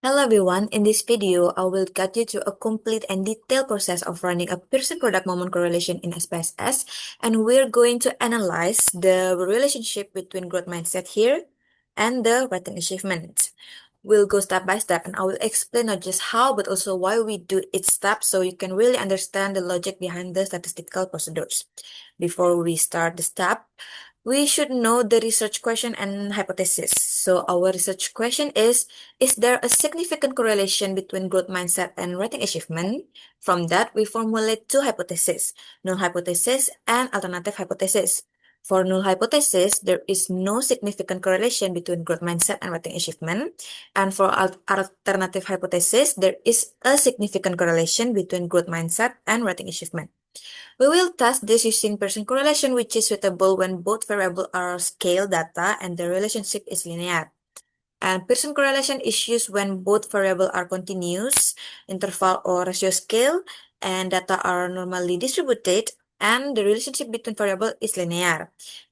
Hello everyone, in this video, I will guide you through a complete and detailed process of running a Pearson product moment correlation in SPSS, and we're going to analyze the relationship between growth mindset here and the writing achievement. We'll go step by step and I will explain not just how but also why we do each step so you can really understand the logic behind the statistical procedures. Before we start the step, we should know the research question and hypothesis. So our research question is there a significant correlation between growth mindset and writing achievement? From that, we formulate two hypotheses, null hypothesis and alternative hypothesis. For null hypothesis, there is no significant correlation between growth mindset and writing achievement. And for alternative hypothesis, there is a significant correlation between growth mindset and writing achievement. We will test this using Pearson correlation, which is suitable when both variables are scale data and the relationship is linear. And Pearson correlation is used when both variables are continuous, interval or ratio scale, and data are normally distributed, and the relationship between variables is linear.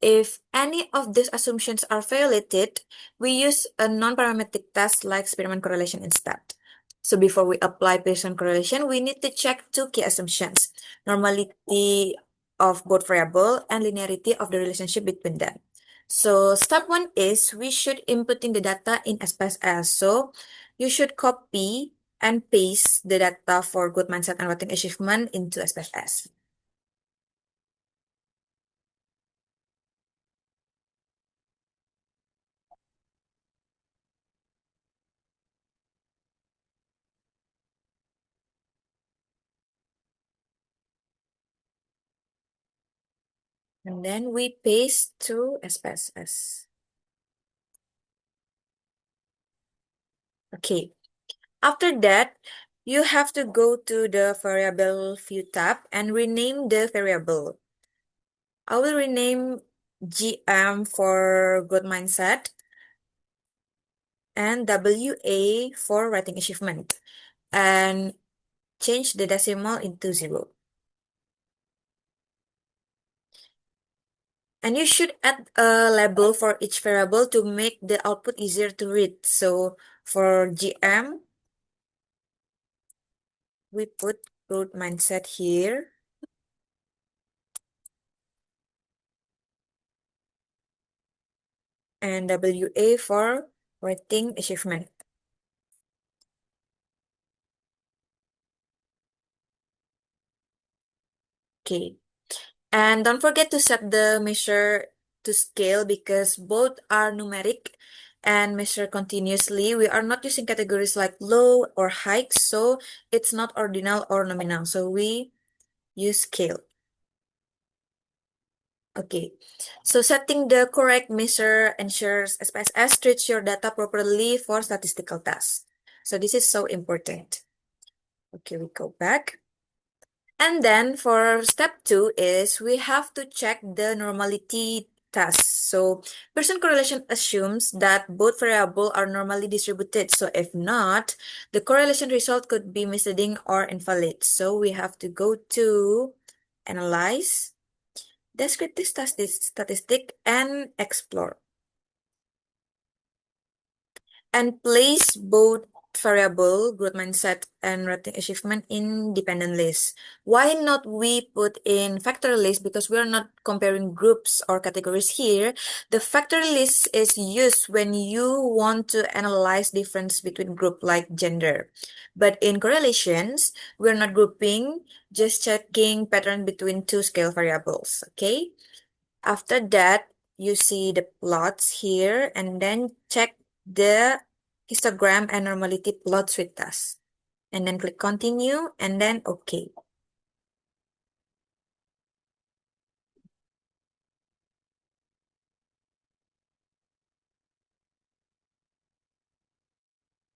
If any of these assumptions are violated, we use a non-parametric test like Spearman correlation instead. So before we apply Pearson correlation, we need to check two key assumptions: normality of both variable and linearity of the relationship between them. So step one is we should inputting the data in SPSS. So you should copy and paste the data for good mindset and writing achievement into SPSS. And then we paste to SPSS. Okay. After that, you have to go to the variable view tab and rename the variable. I will rename GM for good mindset and WA for writing achievement, and change the decimal into 0. And you should add a label for each variable to make the output easier to read. So for GM, we put growth mindset here. And WA for writing achievement. Okay. And don't forget to set the measure to scale because both are numeric and measure continuously. We are not using categories like low or high, so it's not ordinal or nominal. So we use scale. Okay, so setting the correct measure ensures SPSS treats your data properly for statistical tasks. So this is so important. Okay, we go back. And then for step 2 is we have to check the normality test. So Pearson correlation assumes that both variables are normally distributed. So if not, the correlation result could be misleading or invalid. So we have to go to Analyze, Descriptive Statistic, and Explore. And place both variable, growth mindset, and writing achievement in dependent list. Why not we put in factor list? Because we are not comparing groups or categories here. The factor list is used when you want to analyze difference between group like gender. But in correlations, we're not grouping, just checking pattern between two scale variables, okay? After that, you see the plots here and then check the histogram and normality plots with us. And then click continue and then okay.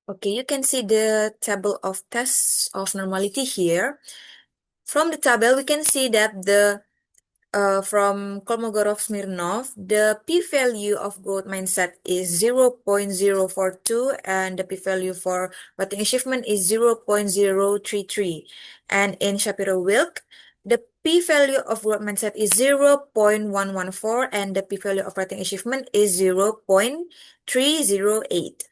Okay, you can see the table of tests of normality here. From the table, we can see that from Kolmogorov-Smirnov, the p-value of growth mindset is 0.042 and the p-value for writing achievement is 0.033. And in Shapiro-Wilk, the p-value of growth mindset is 0.114 and the p-value of writing achievement is 0.308.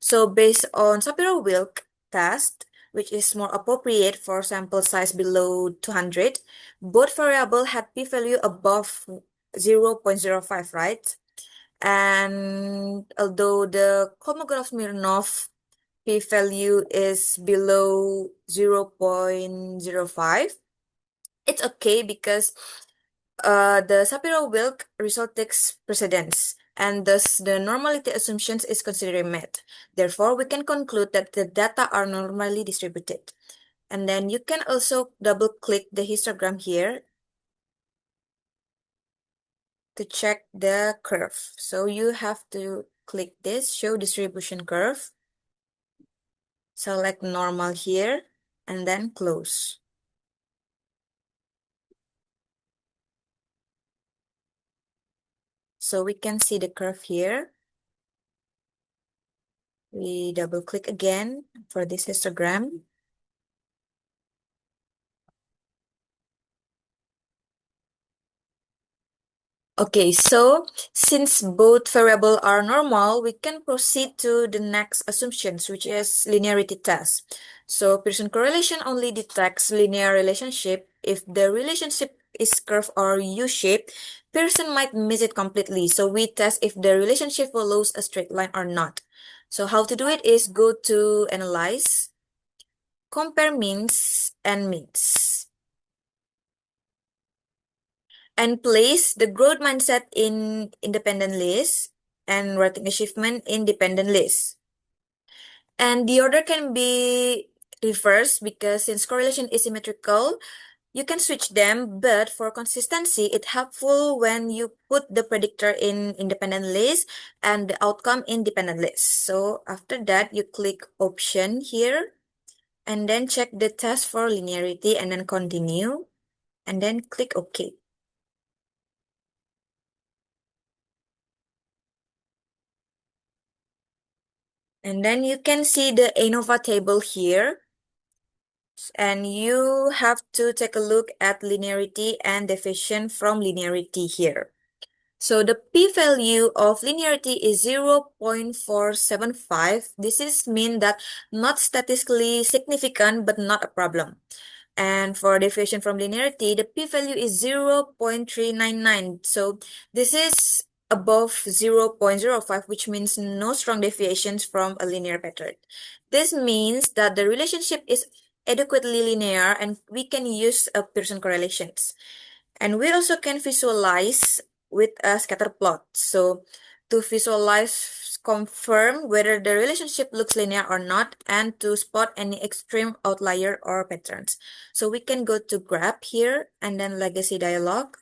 So based on Shapiro-Wilk test, which is more appropriate for sample size below 200, both variable had p-value above 0.05, right? And although the Kolmogorov-Smirnov p-value is below 0.05, it's okay because the Shapiro-Wilk result takes precedence, and thus the normality assumptions is considered met. Therefore, we can conclude that the data are normally distributed. And then you can also double-click the histogram here to check the curve. So you have to click this, show distribution curve, select normal here, and then close. So we can see the curve here. We double click again for this histogram. Okay, so since both variables are normal, we can proceed to the next assumptions, which is linearity test. So Pearson correlation only detects linear relationship if the relationship is curved or U-shaped. Pearson might miss it completely. So we test if the relationship follows a straight line or not. So how to do it is go to analyze, compare means and means, and place the growth mindset in independent list and writing achievement in dependent list. And the order can be reversed because since correlation is symmetrical, you can switch them, but for consistency, it's helpful when you put the predictor in independent list and the outcome in dependent list. So after that, you click option here and then check the test for linearity and then continue and then click OK. And then you can see the ANOVA table here. And you have to take a look at linearity and deviation from linearity here. So the p-value of linearity is 0.475. This is mean that not statistically significant, but not a problem. And for deviation from linearity, the p-value is 0.399. So this is above 0.05, which means no strong deviations from a linear pattern. This means that the relationship is adequately linear and we can use Pearson correlations. And we also can visualize with a scatter plot. So to visualize, confirm whether the relationship looks linear or not, and to spot any extreme outlier or patterns. So we can go to graph here and then legacy dialog,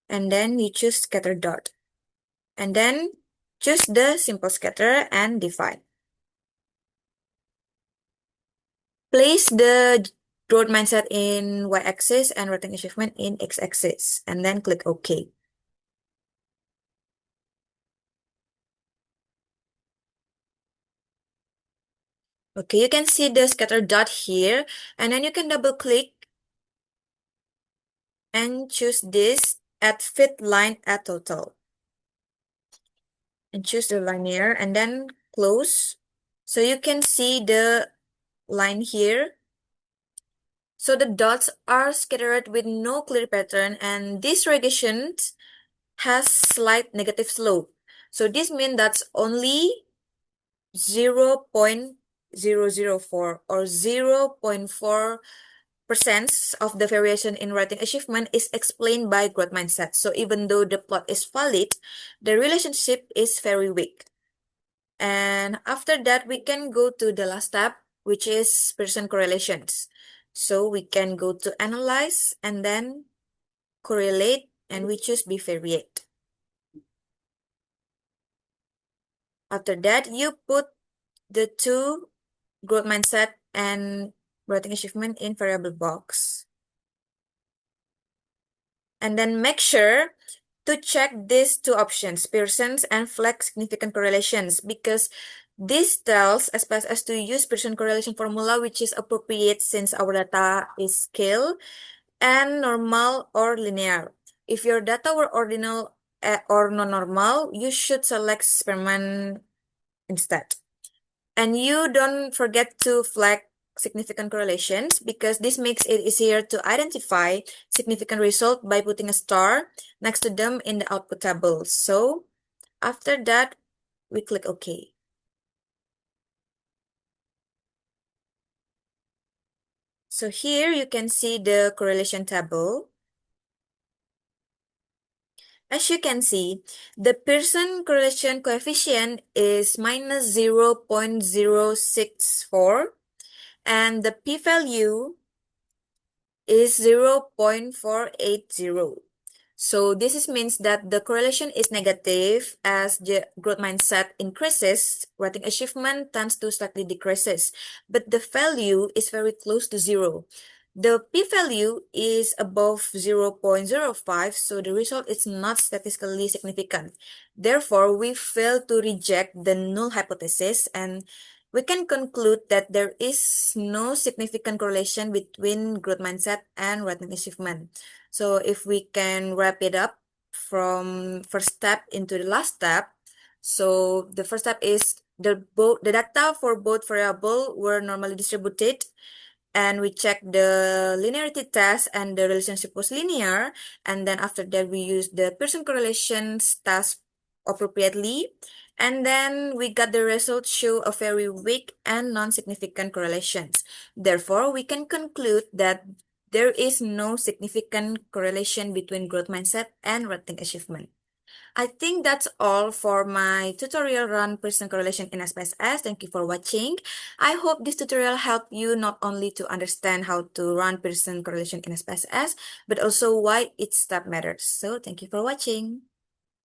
and then you choose scatter dot, and then choose the simple scatter and define. Place the growth mindset in y-axis and writing achievement in x-axis, and then click OK. Okay, you can see the scatter dot here, and then you can double click and choose this at fit line at total. And choose the linear and then close. So you can see the line here. So the dots are scattered with no clear pattern, and this regression has slight negative slope. So this means that's only 0.004 or 0.4% of the variation in writing achievement is explained by growth mindset. So even though the plot is valid, the relationship is very weak. And after that, we can go to the last step, which is Pearson correlations. So we can go to analyze and then correlate, and we choose bivariate. After that, you put the two growth mindset and writing achievement in variable box. And then make sure to check these two options, Pearson's and flag significant correlations, because this tells SPSS to use Pearson correlation formula, which is appropriate since our data is scale and normal or linear. If your data were ordinal or non-normal, you should select Spearman instead. And you don't forget to flag significant correlations because this makes it easier to identify significant result by putting a star next to them in the output table. So after that, we click OK. So here you can see the correlation table. As you can see, the Pearson correlation coefficient is minus 0.064 and the p-value is 0.480. So means that the correlation is negative as the growth mindset increases, writing achievement tends to slightly decreases, but the value is very close to zero. The p-value is above 0.05, so the result is not statistically significant. Therefore, we fail to reject the null hypothesis and we can conclude that there is no significant correlation between growth mindset and writing achievement. So if we can wrap it up from first step into the last step, so the first step is the data for both variable were normally distributed and we check the linearity test and the relationship was linear, and then after that we use the Pearson correlations task appropriately, and then we got the results show a very weak and non-significant correlations. Therefore, we can conclude that there is no significant correlation between growth mindset and writing achievement. I think that's all for my tutorial run Pearson correlation in SPSS. Thank you for watching. I hope this tutorial helped you not only to understand how to run Pearson correlation in SPSS, but also why each step matters. So thank you for watching.